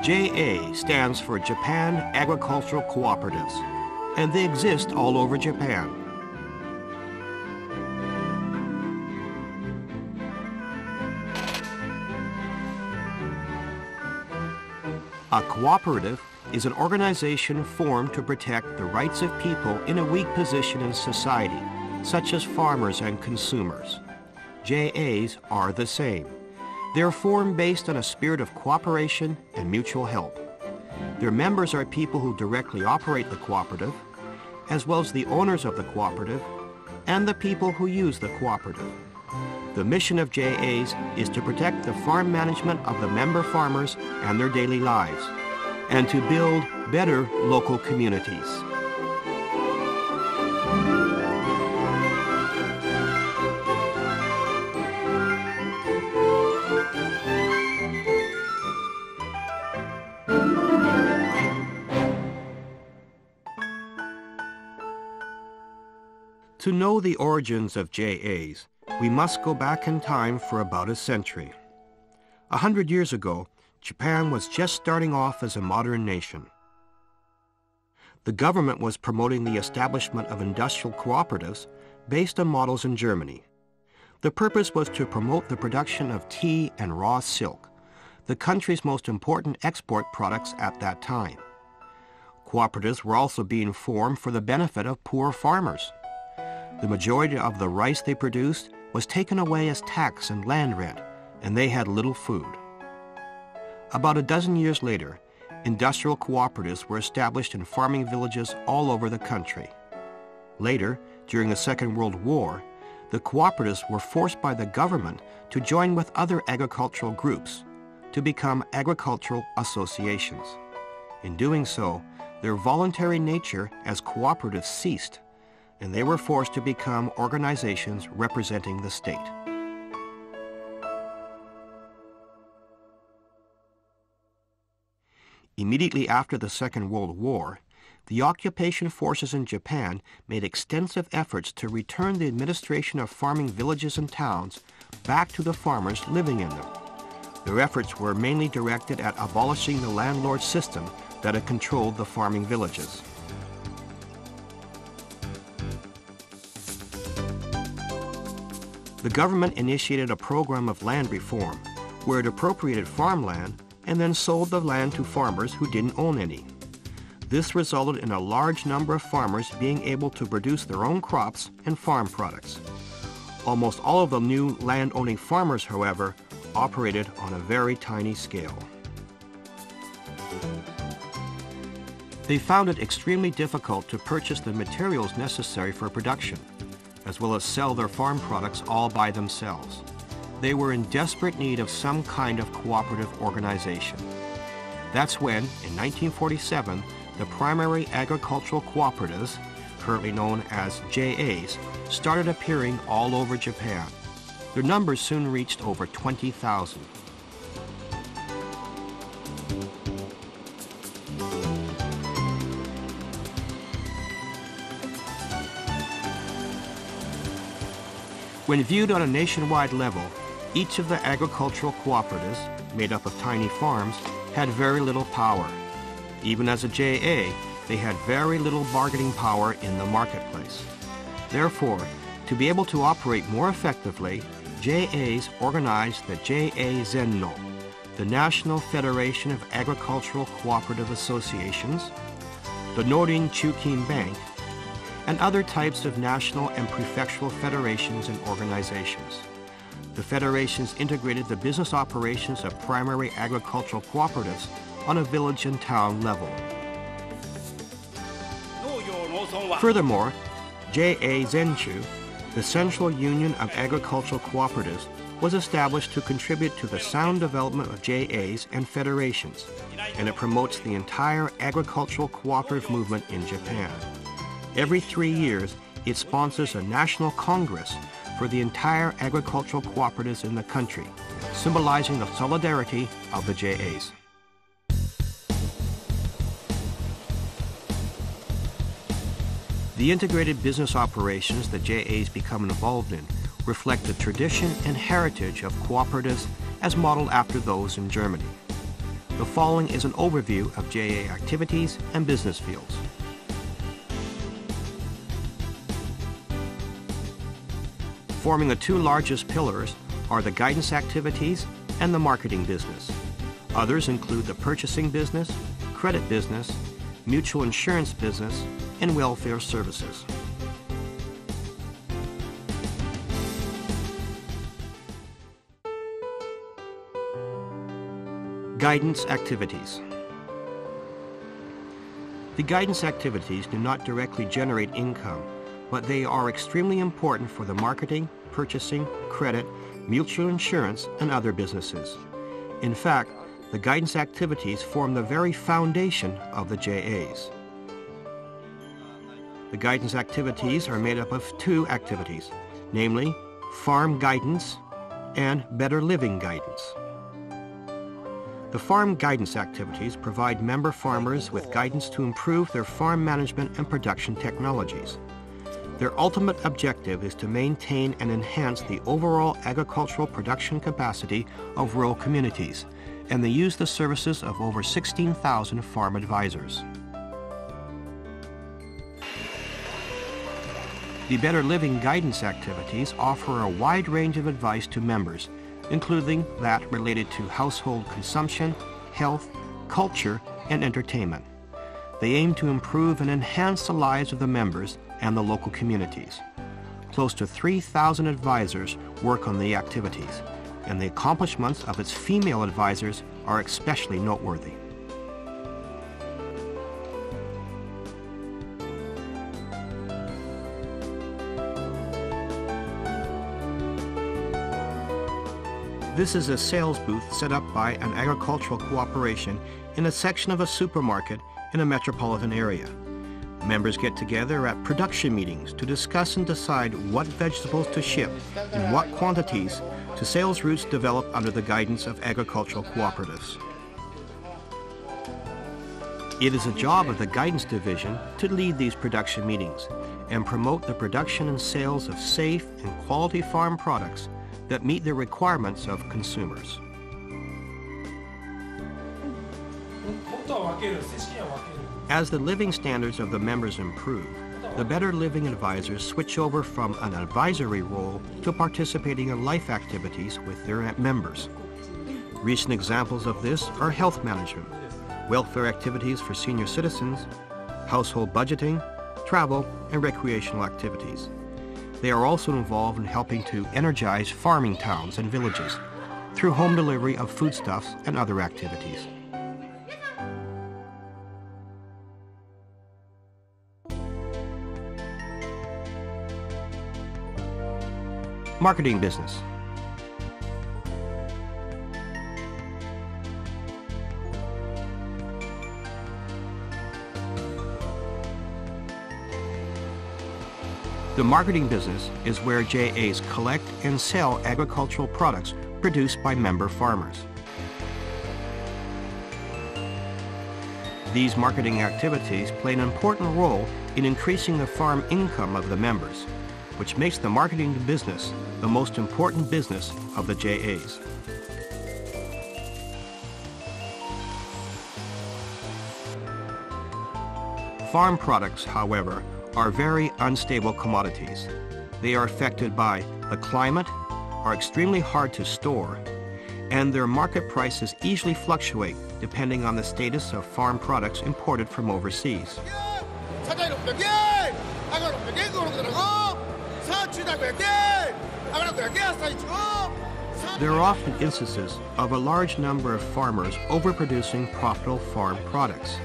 JA stands for Japan Agricultural Cooperatives, and they exist all over Japan. A cooperative is an organization formed to protect the rights of people in a weak position in society, such as farmers and consumers. JAs are the same. They're formed based on a spirit of cooperation and mutual help. Their members are people who directly operate the cooperative, as well as the owners of the cooperative and the people who use the cooperative. The mission of JAs is to protect the farm management of the member farmers and their daily lives, and to build better local communities. To know the origins of JAs, we must go back in time for about a century. 100 years ago, Japan was just starting off as a modern nation. The government was promoting the establishment of industrial cooperatives based on models in Germany. The purpose was to promote the production of tea and raw silk, the country's most important export products at that time. Cooperatives were also being formed for the benefit of poor farmers. The majority of the rice they produced was taken away as tax and land rent, and they had little food. About a dozen years later, industrial cooperatives were established in farming villages all over the country. Later, during the Second World War, the cooperatives were forced by the government to join with other agricultural groups to become agricultural associations. In doing so, their voluntary nature as cooperatives ceased, and they were forced to become organizations representing the state. Immediately after the Second World War, the occupation forces in Japan made extensive efforts to return the administration of farming villages and towns back to the farmers living in them. Their efforts were mainly directed at abolishing the landlord system that had controlled the farming villages. The government initiated a program of land reform, where it appropriated farmland and then sold the land to farmers who didn't own any. This resulted in a large number of farmers being able to produce their own crops and farm products. Almost all of the new land-owning farmers, however, operated on a very tiny scale. They found it extremely difficult to purchase the materials necessary for production, as well as sell their farm products all by themselves. They were in desperate need of some kind of cooperative organization. That's when, in 1947, the primary agricultural cooperatives, currently known as JAs, started appearing all over Japan. Their numbers soon reached over 20,000. When viewed on a nationwide level, each of the agricultural cooperatives, made up of tiny farms, had very little power. Even as a JA, they had very little bargaining power in the marketplace. Therefore, to be able to operate more effectively, JAs organized the JA Zenno, the National Federation of Agricultural Cooperative Associations, the Norin Chukin Bank, and other types of national and prefectural federations and organizations. The federations integrated the business operations of primary agricultural cooperatives on a village and town level. Furthermore, JA Zenchu, the Central Union of Agricultural Cooperatives, was established to contribute to the sound development of JAs and federations, and it promotes the entire agricultural cooperative movement in Japan. Every 3 years, it sponsors a national congress for the entire agricultural cooperatives in the country, symbolizing the solidarity of the JAs. The integrated business operations that JAs become involved in reflect the tradition and heritage of cooperatives as modeled after those in Germany. The following is an overview of JA activities and business fields. Forming the two largest pillars are the guidance activities and the marketing business. Others include the purchasing business, credit business, mutual insurance business, and welfare services. Guidance activities. The guidance activities do not directly generate income, but they are extremely important for the marketing, purchasing, credit, mutual insurance, and other businesses. In fact, the guidance activities form the very foundation of the JAs. The guidance activities are made up of two activities, namely farm guidance and better living guidance. The farm guidance activities provide member farmers with guidance to improve their farm management and production technologies. Their ultimate objective is to maintain and enhance the overall agricultural production capacity of rural communities, and they use the services of over 16,000 farm advisors. The Better Living guidance activities offer a wide range of advice to members, including that related to household consumption, health, culture, and entertainment. They aim to improve and enhance the lives of the members and the local communities. Close to 3,000 advisors work on the activities, and the accomplishments of its female advisors are especially noteworthy. This is a sales booth set up by an agricultural cooperation in a section of a supermarket in a metropolitan area. Members get together at production meetings to discuss and decide what vegetables to ship in what quantities to sales routes developed under the guidance of agricultural cooperatives. It is a job of the Guidance Division to lead these production meetings and promote the production and sales of safe and quality farm products that meet the requirements of consumers. As the living standards of the members improve, the Better Living advisors switch over from an advisory role to participating in life activities with their members. Recent examples of this are health management, welfare activities for senior citizens, household budgeting, travel, and recreational activities. They are also involved in helping to energize farming towns and villages through home delivery of foodstuffs and other activities. Marketing business. The marketing business is where JAs collect and sell agricultural products produced by member farmers. These marketing activities play an important role in increasing the farm income of the members, which makes the marketing business the most important business of the JAs. Farm products, however, are very unstable commodities. They are affected by the climate, are extremely hard to store, and their market prices easily fluctuate depending on the status of farm products imported from overseas. There are often instances of a large number of farmers overproducing profitable farm products.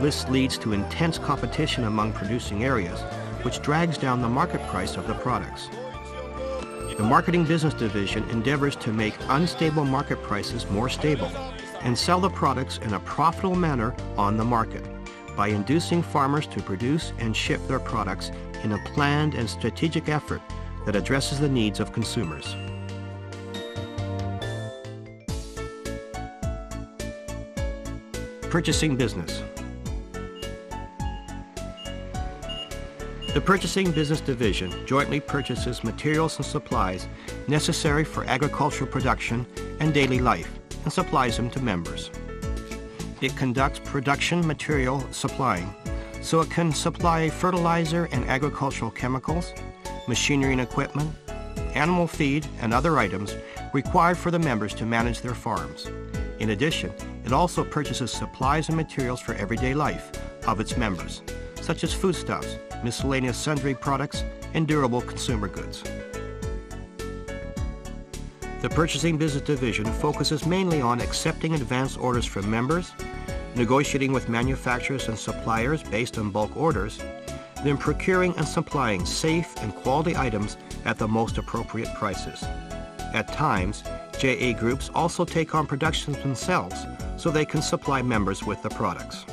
This leads to intense competition among producing areas, which drags down the market price of the products. The Marketing Business Division endeavors to make unstable market prices more stable and sell the products in a profitable manner on the market by inducing farmers to produce and ship their products in a planned and strategic effort that addresses the needs of consumers. Purchasing business. The Purchasing Business Division jointly purchases materials and supplies necessary for agricultural production and daily life and supplies them to members. It conducts production material supplying, so it can supply fertilizer and agricultural chemicals, machinery and equipment, animal feed, and other items required for the members to manage their farms. In addition, it also purchases supplies and materials for everyday life of its members, such as foodstuffs, miscellaneous sundry products, and durable consumer goods. The Purchasing Business Division focuses mainly on accepting advance orders from members, negotiating with manufacturers and suppliers based on bulk orders, then procuring and supplying safe and quality items at the most appropriate prices. At times, JA groups also take on production themselves so they can supply members with the products.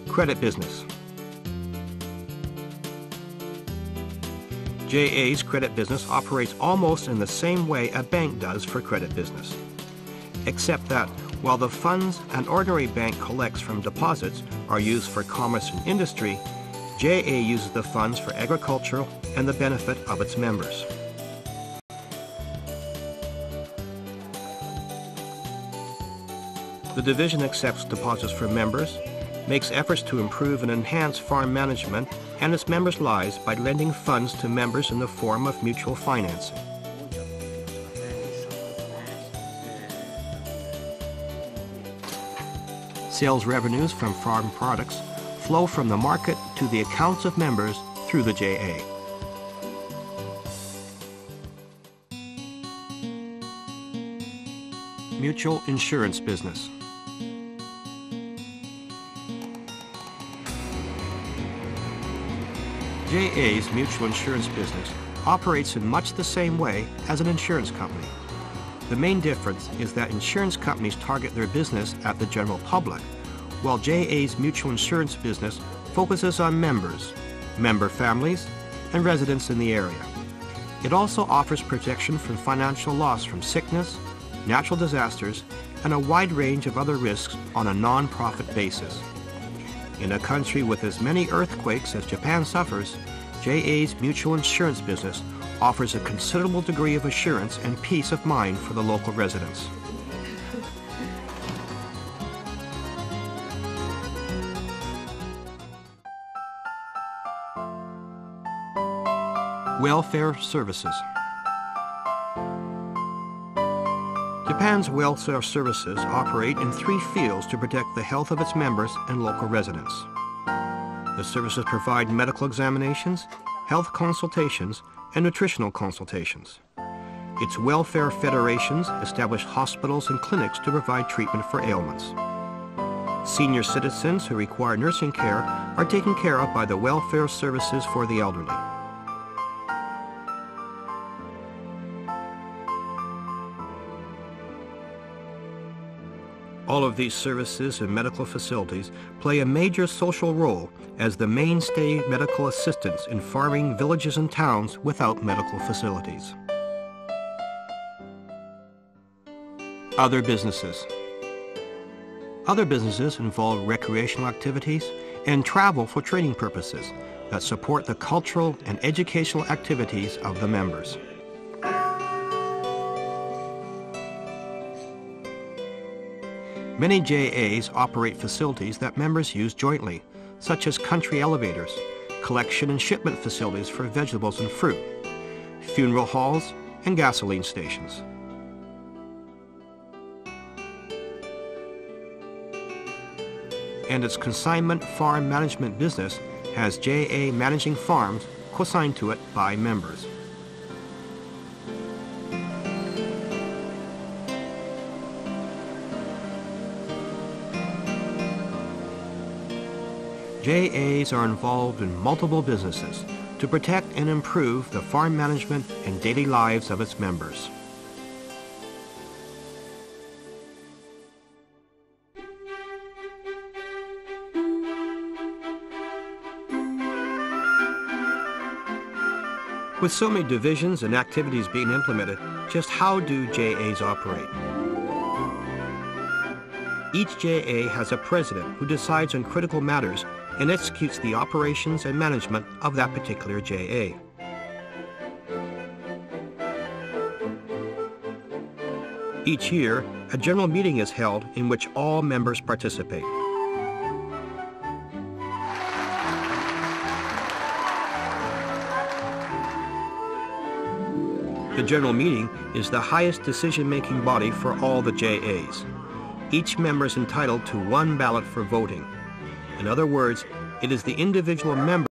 Credit business. JA's credit business operates almost in the same way a bank does for credit business, except that while the funds an ordinary bank collects from deposits are used for commerce and industry, JA uses the funds for agricultural and the benefit of its members. The division accepts deposits from members, makes efforts to improve and enhance farm management and its members' lives by lending funds to members in the form of mutual financing. Sales revenues from farm products flow from the market to the accounts of members through the JA. Mutual insurance business. JA's mutual insurance business operates in much the same way as an insurance company. The main difference is that insurance companies target their business at the general public, while JA's mutual insurance business focuses on members, member families, and residents in the area. It also offers protection from financial loss from sickness, natural disasters, and a wide range of other risks on a non-profit basis. In a country with as many earthquakes as Japan suffers, JA's mutual insurance business offers a considerable degree of assurance and peace of mind for the local residents. Welfare services. Japan's welfare services operate in 3 fields to protect the health of its members and local residents. The services provide medical examinations, health consultations, and nutritional consultations. Its welfare federations establish hospitals and clinics to provide treatment for ailments. Senior citizens who require nursing care are taken care of by the welfare services for the elderly. All of these services and medical facilities play a major social role as the mainstay medical assistance in farming villages and towns without medical facilities. Other businesses. Other businesses involve recreational activities and travel for training purposes that support the cultural and educational activities of the members. Many JAs operate facilities that members use jointly, such as country elevators, collection and shipment facilities for vegetables and fruit, funeral halls, and gasoline stations. And its consignment farm management business has JA managing farms co-signed to it by members. JAs are involved in multiple businesses to protect and improve the farm management and daily lives of its members. With so many divisions and activities being implemented, just how do JAs operate? Each JA has a president who decides on critical matters and executes the operations and management of that particular JA. Each year, a general meeting is held in which all members participate. The general meeting is the highest decision-making body for all the JAs. Each member is entitled to one ballot for voting. In other words, it is the individual member